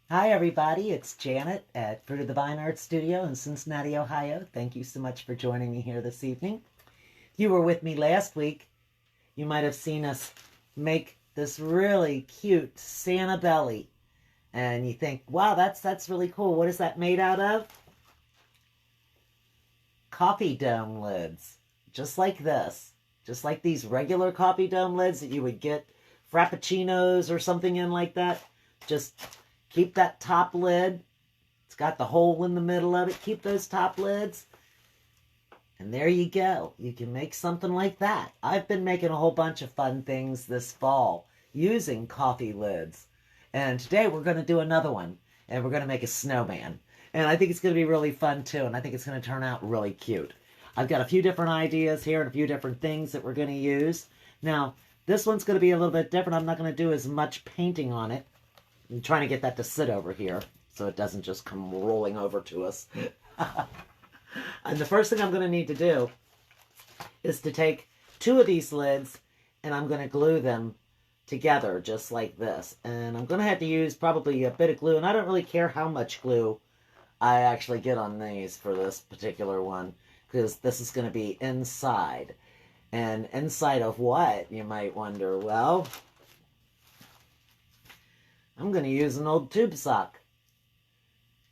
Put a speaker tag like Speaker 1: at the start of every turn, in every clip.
Speaker 1: Hi, everybody. It's Janet at Fruit of the Vine Art Studio in Cincinnati, Ohio. Thank you so much for joining me here this evening. If you were with me last week, you might have seen us make this really cute Santa belly. And you think, wow, that's really cool. What is that made out of? Coffee dome lids. Just like this. Just like these regular coffee dome lids that you would get frappuccinos or something in like that. Just keep that top lid. It's got the hole in the middle of it. Keep those top lids. And there you go. You can make something like that. I've been making a whole bunch of fun things this fall using coffee lids. And today we're going to do another one. And we're going to make a snowman. And I think it's going to be really fun too. And I think it's going to turn out really cute. I've got a few different ideas here and a few different things that we're going to use. Now, this one's going to be a little bit different. I'm not going to do as much painting on it. I'm trying to get that to sit over here so it doesn't just come rolling over to us. And the first thing I'm going to need to do is to take two of these lids and I'm going to glue them together just like this. And I'm going to have to use probably a bit of glue, and I don't really care how much glue I actually get on these for this particular one, because this is going to be inside. And inside of what, you might wonder? Well, I'm going to use an old tube sock.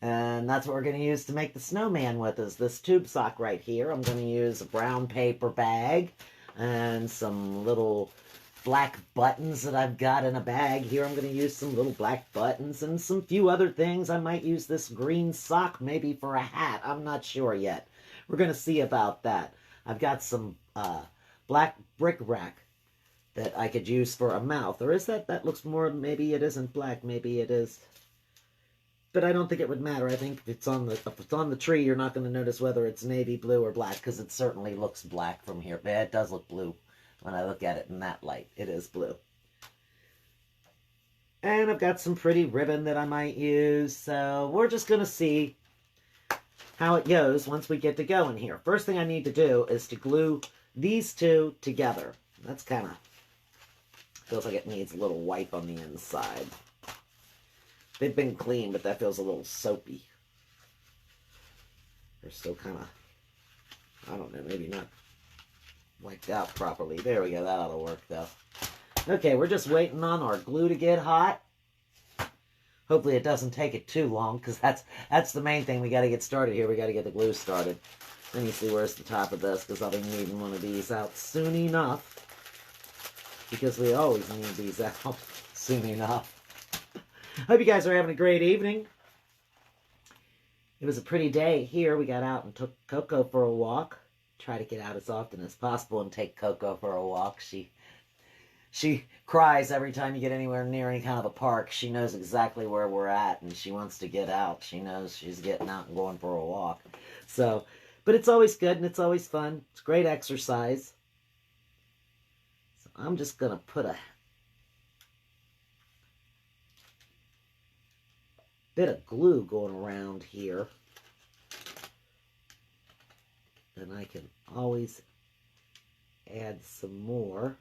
Speaker 1: And that's what we're going to use to make the snowman with, is this tube sock right here. I'm going to use a brown paper bag and some little black buttons that I've got in a bag here. I'm going to use some little black buttons and some few other things. I might use this green sock maybe for a hat. I'm not sure yet. We're going to see about that. I've got some black bric-a-brac that I could use for a mouth. Or is that looks more, maybe it isn't black, maybe it is. But I don't think it would matter. I think if it's on the tree, you're not going to notice whether it's navy blue or black, because it certainly looks black from here. But it does look blue when I look at it in that light. It is blue. And I've got some pretty ribbon that I might use. So we're just going to see how it goes once we get to going here. First thing I need to do is to glue these two together. That's kind of, feels like it needs a little wipe on the inside. They've been clean, but that feels a little soapy. They're still kind of, I don't know, maybe not wiped out properly. There we go. That ought to work, though. Okay, we're just waiting on our glue to get hot. Hopefully it doesn't take it too long, because that's the main thing. We got to get started here. We got to get the glue started. Let me see where's the top of this, because I'll be needing one of these out soon enough. Because we always need these out soon enough. Hope you guys are having a great evening. It was a pretty day here. We got out and took Coco for a walk. Try to get out as often as possible and take Coco for a walk. She cries every time you get anywhere near any kind of a park. She knows exactly where we're at, and she wants to get out. She knows she's getting out and going for a walk. So, but it's always good and it's always fun. It's great exercise. So I'm just going to put a bit of glue going around here. And I can always add some more.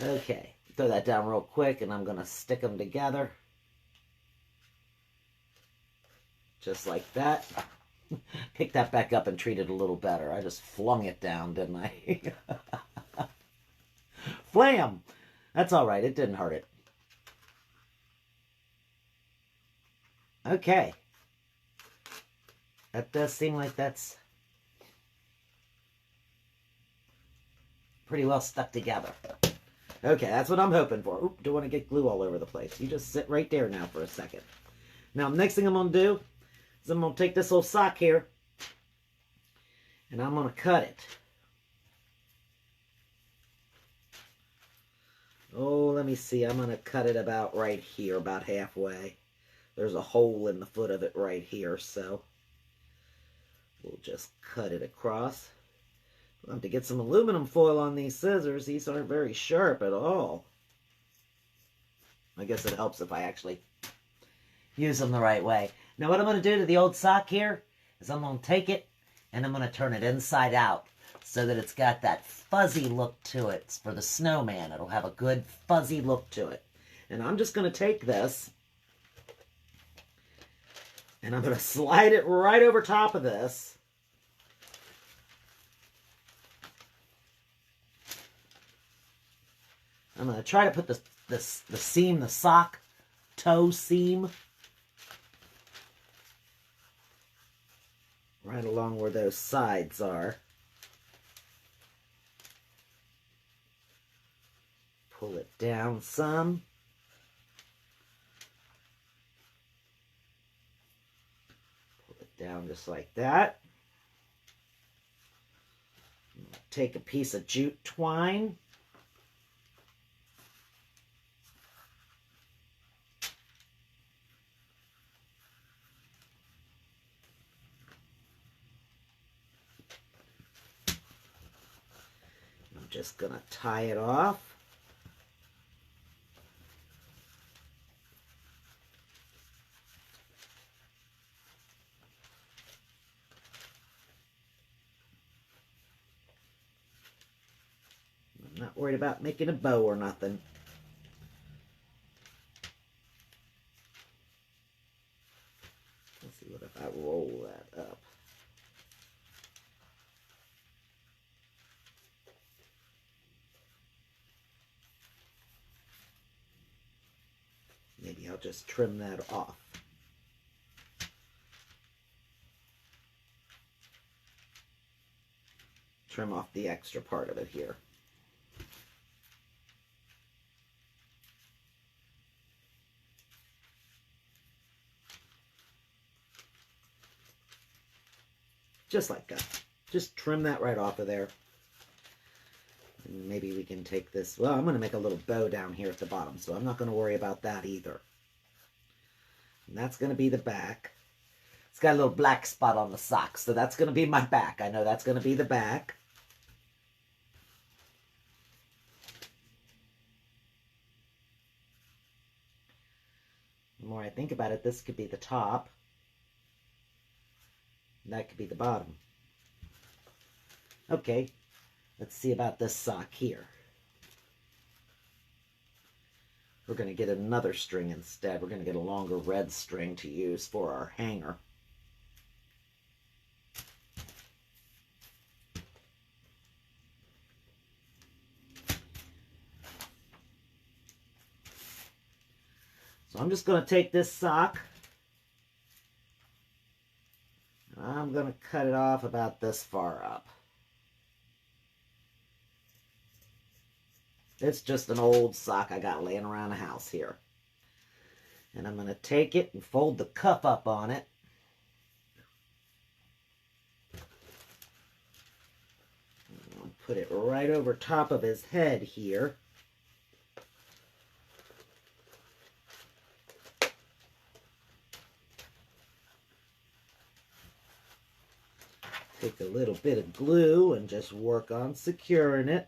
Speaker 1: Okay, throw that down real quick, and I'm going to stick them together. Just like that. Pick that back up and treat it a little better. I just flung it down, didn't I? Flam! That's all right. It didn't hurt it. Okay. That does seem like that's pretty well stuck together. Okay, that's what I'm hoping for. Oop, don't want to get glue all over the place. You just sit right there now for a second. Now, next thing I'm going to do is I'm going to take this little sock here and I'm going to cut it. Oh, let me see. I'm going to cut it about right here, about halfway. There's a hole in the foot of it right here, so we'll just cut it across. We'll have to get some aluminum foil on these scissors. These aren't very sharp at all. I guess it helps if I actually use them the right way. Now what I'm going to do to the old sock here is I'm going to take it and I'm going to turn it inside out. so that it's got that fuzzy look to it for the snowman. It'll have a good fuzzy look to it. And I'm just going to take this and I'm going to slide it right over top of this. I'm going to try to put the seam, the sock toe seam, right along where those sides are. Pull it down some. Pull it down just like that. Take a piece of jute twine. I'm just going to tie it off. I'm not worried about making a bow or nothing. Let's see, what if I roll that up? Maybe I'll just trim that off. Trim off the extra part of it here. Just like that. Just trim that right off of there. And maybe we can take this. Well, I'm going to make a little bow down here at the bottom, so I'm not going to worry about that either. And that's going to be the back. It's got a little black spot on the sock, so that's going to be my back. I know that's going to be the back. The more I think about it, this could be the top. And that could be the bottom. Okay, let's see about this sock here. We're going to get another string instead. We're going to get a longer red string to use for our hanger. So I'm just going to take this sock. I'm going to cut it off about this far up. It's just an old sock I got laying around the house here. And I'm going to take it and fold the cuff up on it. I'll put it right over top of his head here. Take a little bit of glue and just work on securing it.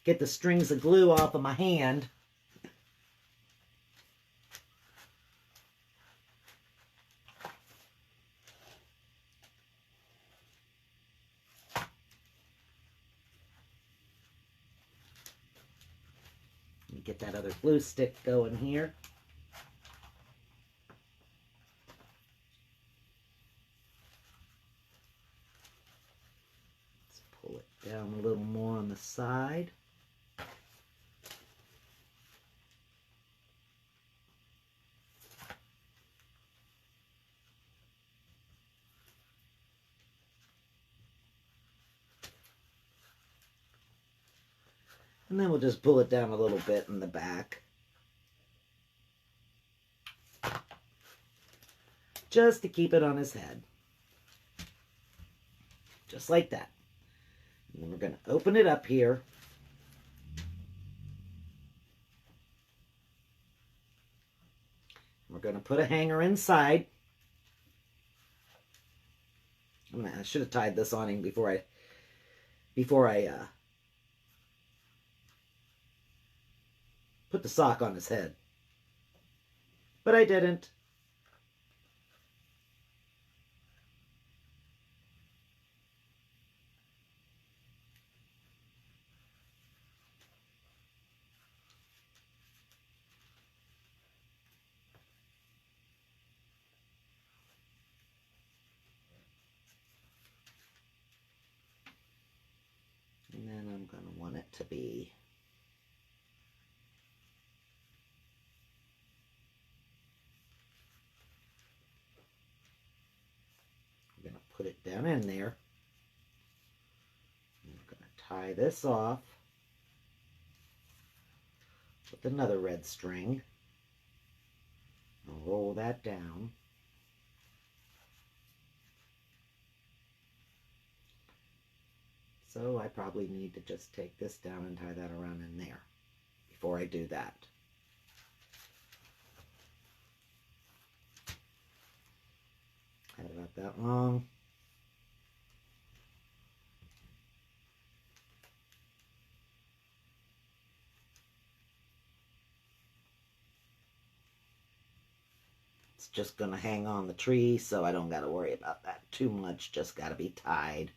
Speaker 1: Get the strings of glue off of my hand. Get that other glue stick going here. Let's pull it down a little more on the side. And then we'll just pull it down a little bit in the back. Just to keep it on his head. Just like that. And then we're going to open it up here. We're going to put a hanger inside. I should have tied this on him before I put the sock on his head. But I didn't. And then I'm going to want it to be I'm going to put it down in there. I'm going to tie this off with another red string. I'll roll that down. So I probably need to just take this down and tie that around in there before I do that. Had about that long. It's just going to hang on the tree, so I don't got to worry about that too much. Just got to be tied.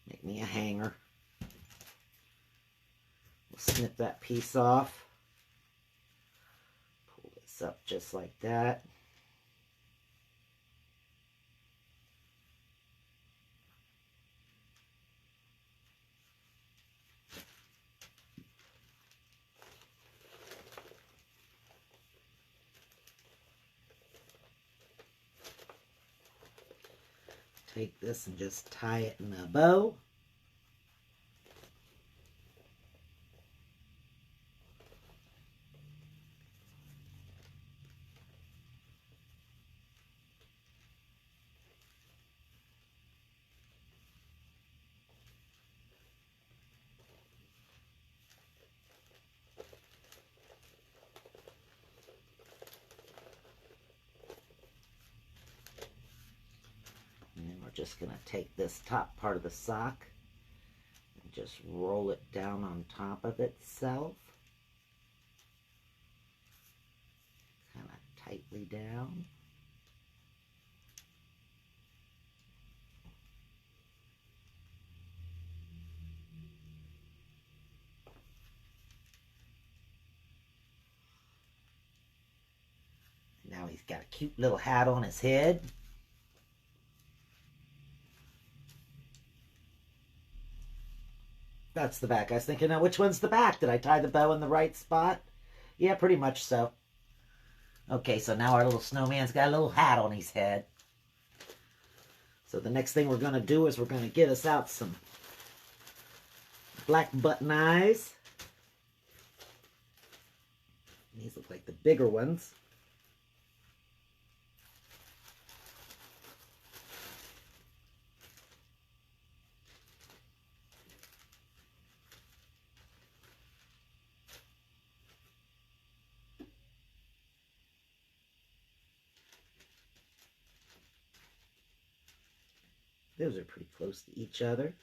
Speaker 1: Make me a hanger. We'll snip that piece off. Pull this up just like that. Take this and just tie it in a bow. And then we're just going to take this top part of the sock and just roll it down on top of itself. Kind of tightly down. Now he's got a cute little hat on his head. That's the back. I was thinking, now which one's the back? Did I tie the bow in the right spot? Yeah, pretty much so. Okay, so now our little snowman's got a little hat on his head. So the next thing we're going to do is we're going to get us out some black button eyes. These look like the bigger ones. Those are pretty close to each other.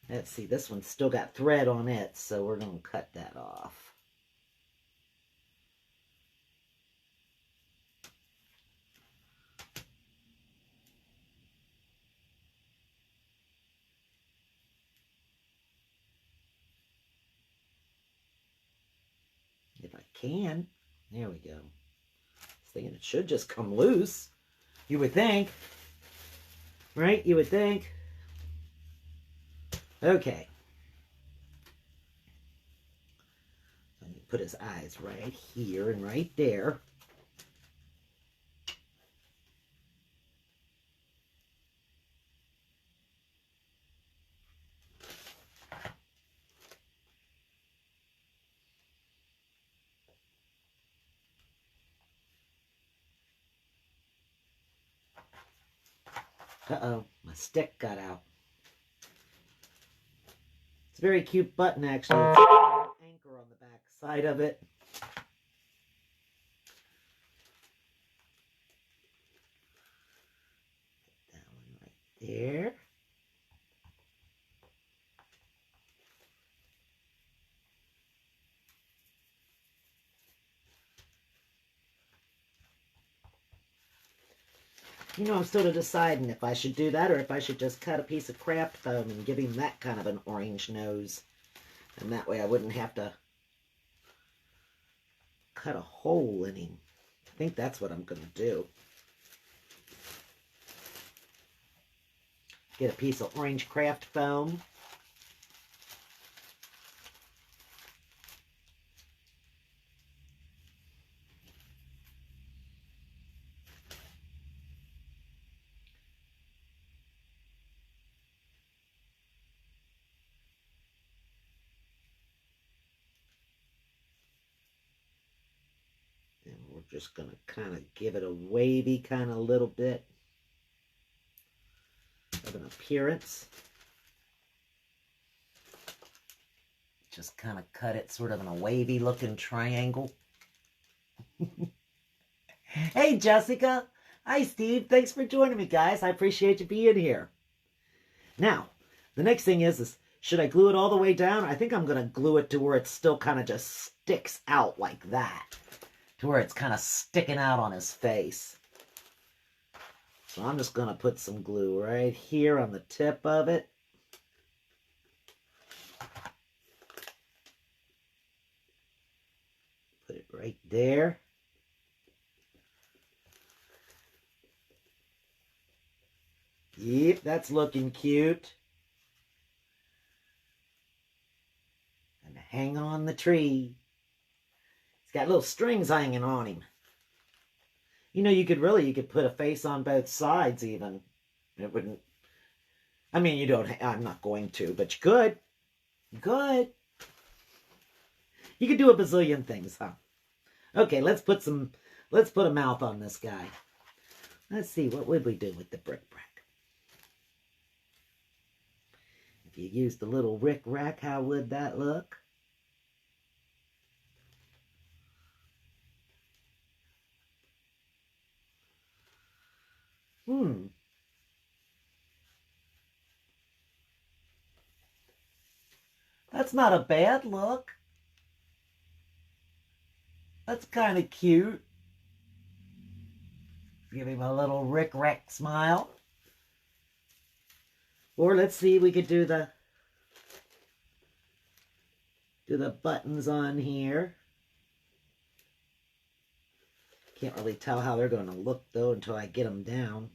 Speaker 1: Let's see, this one's still got thread on it, so we're going to cut that off. If I can. There we go. I was thinking it should just come loose. You would think. Right? You would think. Okay. So you put his eyes right here and right there. Uh-oh, my stick got out. It's a very cute button, actually. It's got an anchor on the back side of it. Put that one right there. You know, I'm sort of deciding if I should do that or if I should just cut a piece of craft foam and give him that kind of an orange nose. And that way I wouldn't have to cut a hole in him. I think that's what I'm going to do. Get a piece of orange craft foam. And we're just going to kind of give it a wavy kind of little bit of an appearance. Just kind of cut it sort of in a wavy looking triangle. Hey, Jessica. Hi, Steve. Thanks for joining me, guys. I appreciate you being here. Now, the next thing is should I glue it all the way down? I think I'm going to glue it to where it still kind of just sticks out like that. To where it's kind of sticking out on his face. So I'm just going to put some glue right here on the tip of it. Put it right there. Yep, that's looking cute. And hang on the tree. He's got little strings hanging on him. You know, you could put a face on both sides even. It wouldn't, I mean, you don't, I'm not going to, but you could. You could. You could do a bazillion things, huh? Okay, let's put a mouth on this guy. Let's see, what would we do with the brick? If you used the little Rick Rack, how would that look? That's not a bad look. That's kind of cute. Give him a little Rick Rack smile. Or let's see, we could do the buttons on here. Can't really tell how they're going to look though until I get them down.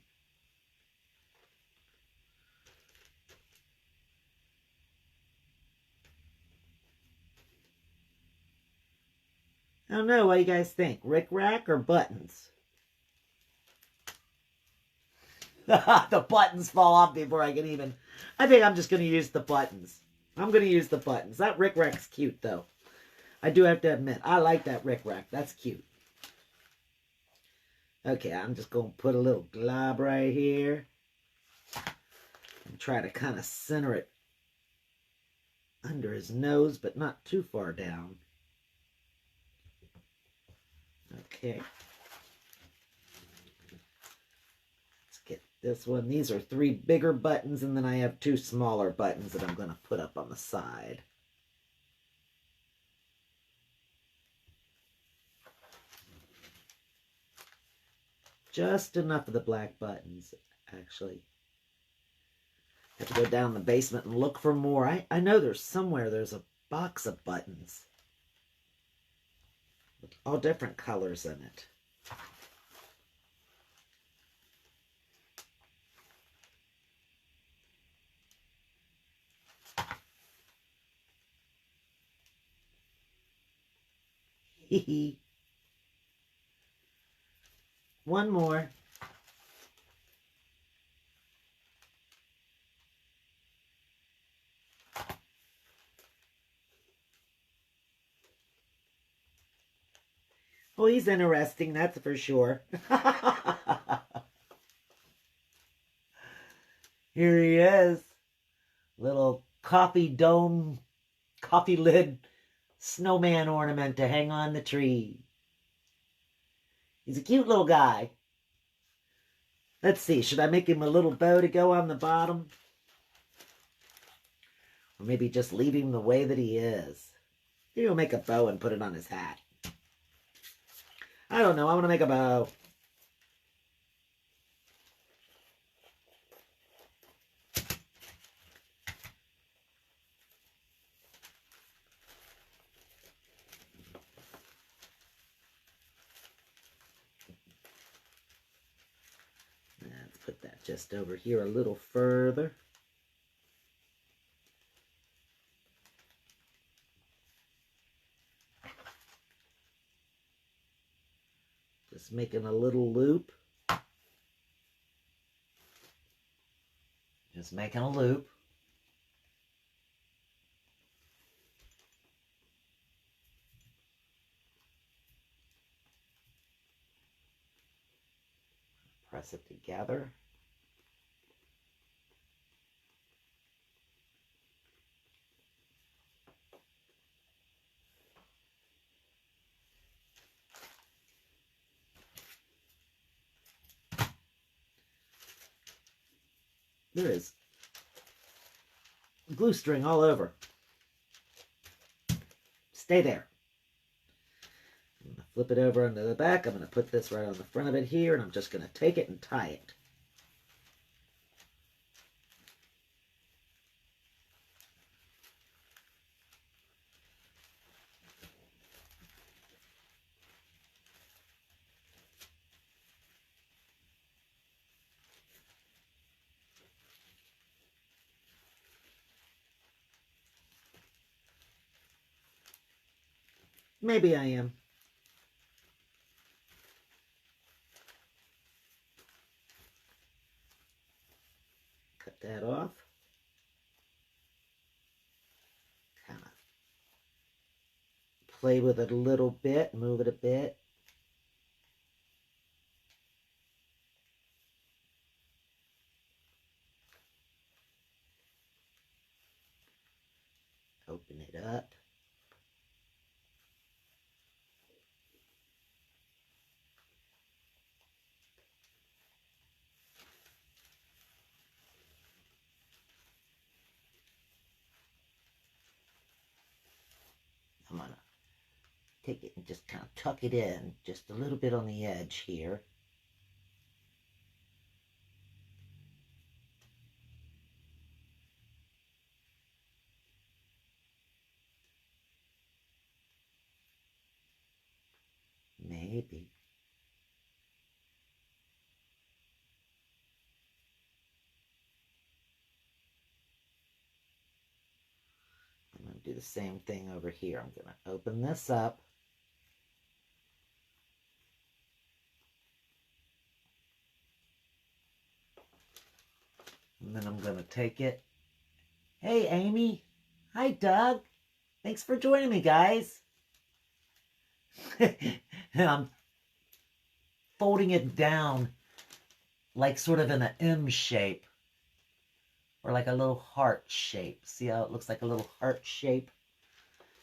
Speaker 1: I don't know, what do you guys think? Rick Rack or buttons? The buttons fall off before I can even... I think I'm just going to use the buttons. I'm going to use the buttons. That Rick Rack's cute, though. I do have to admit, I like that Rick Rack. That's cute. Okay, I'm just going to put a little glob right here. And try to kind of center it under his nose, but not too far down. Okay. This one, these are 3 bigger buttons, and then I have 2 smaller buttons that I'm going to put up on the side. Just enough of the black buttons, actually. I have to go down in the basement and look for more. I know there's a box of buttons with all different colors in it. One more. Oh, he's interesting, that's for sure. Here he is. Little coffee lid snowman ornament to hang on the tree. He's a cute little guy. Let's see, should I make him a little bow to go on the bottom? Or maybe just leave him the way that he is. Maybe we'll make a bow and put it on his hat. I don't know, I want to make a bow. put that just over here a little further. Just making a little loop. Just making a loop. Press it together. There is glue string all over. Stay there. I'm going to flip it over onto the back. I'm going to put this right on the front of it here, and I'm just going to take it and tie it. Maybe I am. Cut that off. Kind of play with it a little bit, move it a bit. Open it up. I'm going to take it and just kind of tuck it in just a little bit on the edge here. Maybe. I'm going to do the same thing over here. I'm going to open this up. And then I'm going to take it. Hey, Amy. Hi, Doug. Thanks for joining me, guys. And I'm folding it down like sort of in an M shape. Or like a little heart shape. See how it looks like a little heart shape?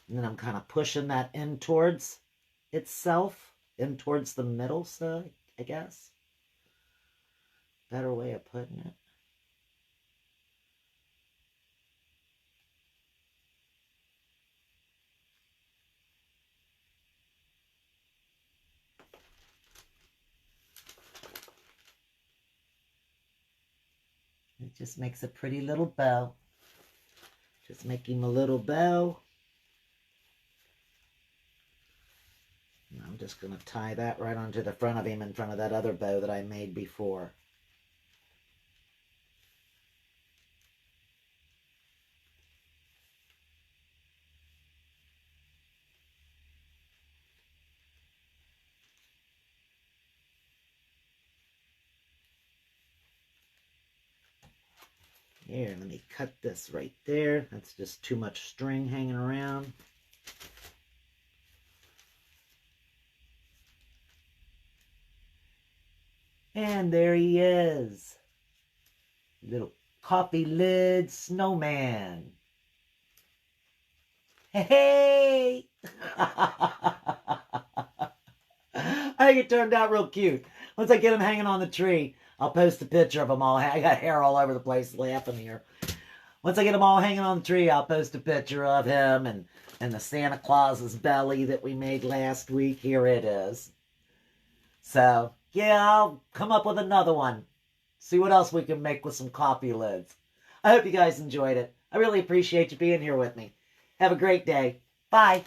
Speaker 1: And then I'm kind of pushing that in towards itself. In towards the middle, so I guess. Better way of putting it. It just makes a pretty little bow. Just making a little bow. And I'm just going to tie that right onto the front of him in front of that other bow that I made before. Here, let me cut this right there. That's just too much string hanging around. And there he is. Little coffee lid snowman. Hey! I think it turned out real cute. Once I get him hanging on the tree, I'll post a picture of them all. I got hair all over the place laughing here. Once I get them all hanging on the tree, I'll post a picture of him and the Santa Claus's belly that we made last week. Here it is. So, yeah, I'll come up with another one. See what else we can make with some coffee lids. I hope you guys enjoyed it. I really appreciate you being here with me. Have a great day. Bye.